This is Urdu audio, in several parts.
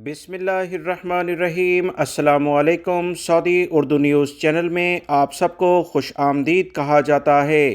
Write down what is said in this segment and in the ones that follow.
بسم اللہ الرحمن الرحیم۔ السلام علیکم۔ سعودی اردو نیوز چینل میں آپ سب کو خوش آمدید کہا جاتا ہے۔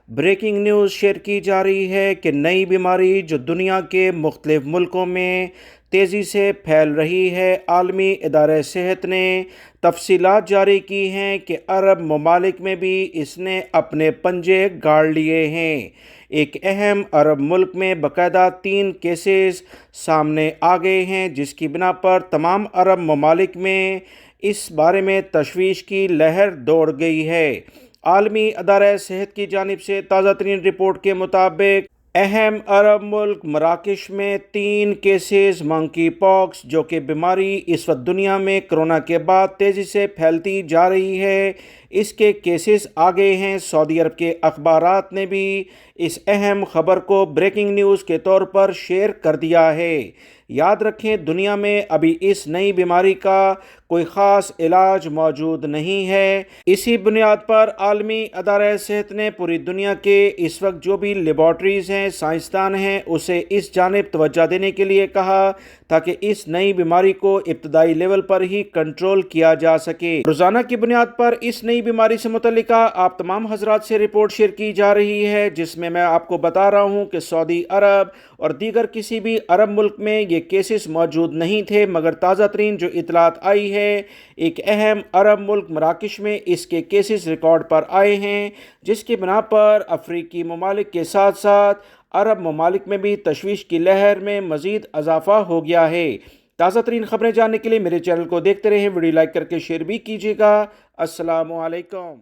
بریکنگ نیوز شیئر کی جا رہی ہے کہ نئی بیماری جو دنیا کے مختلف ملکوں میں تیزی سے پھیل رہی ہے، عالمی ادارہ صحت نے تفصیلات جاری کی ہیں کہ عرب ممالک میں بھی اس نے اپنے پنجے گاڑ لیے ہیں۔ ایک اہم عرب ملک میں باقاعدہ 3 کیسز سامنے آ گئے ہیں، جس کی بنا پر تمام عرب ممالک میں اس بارے میں تشویش کی لہر دوڑ گئی ہے۔ عالمی ادارہ صحت کی جانب سے تازہ ترین رپورٹ کے مطابق اہم عرب ملک مراکش میں 3 کیسز منکی پاکس، جو کہ بیماری اس وقت دنیا میں کرونا کے بعد تیزی سے پھیلتی جا رہی ہے، اس کے کیسز آگے ہیں۔ سعودی عرب کے اخبارات نے بھی اس اہم خبر کو بریکنگ نیوز کے طور پر شیئر کر دیا ہے۔ یاد رکھیں، دنیا میں ابھی اس نئی بیماری کا کوئی خاص علاج موجود نہیں ہے۔ اسی بنیاد پر عالمی ادارہ صحت نے پوری دنیا کے اس وقت جو بھی لیبارٹریز ہیں، سائنسدان ہیں، اسے اس جانب توجہ دینے کے لیے کہا تاکہ اس نئی بیماری کو ابتدائی لیول پر ہی کنٹرول کیا جا سکے۔ روزانہ کی بنیاد پر اس نئی بیماری سے متعلقہ آپ تمام حضرات سے رپورٹ شیئر کی جا رہی ہے، جس میں آپ کو بتا رہا ہوں کہ سعودی عرب اور دیگر کسی بھی عرب ملک میں یہ کیسز موجود نہیں تھے، مگر تازہ ترین جو اطلاعات آئی ہے، ایک اہم عرب ملک مراکش میں اس کے کیسز ریکارڈ پر آئے ہیں، جس کی بنا پر افریقی ممالک کے ساتھ ساتھ عرب ممالک میں بھی تشویش کی لہر میں مزید اضافہ ہو گیا ہے۔ تازہ ترین خبریں جاننے کے لیے میرے چینل کو دیکھتے رہیں، ویڈیو لائک کر کے شیئر بھی کیجیے گا۔ السلام علیکم۔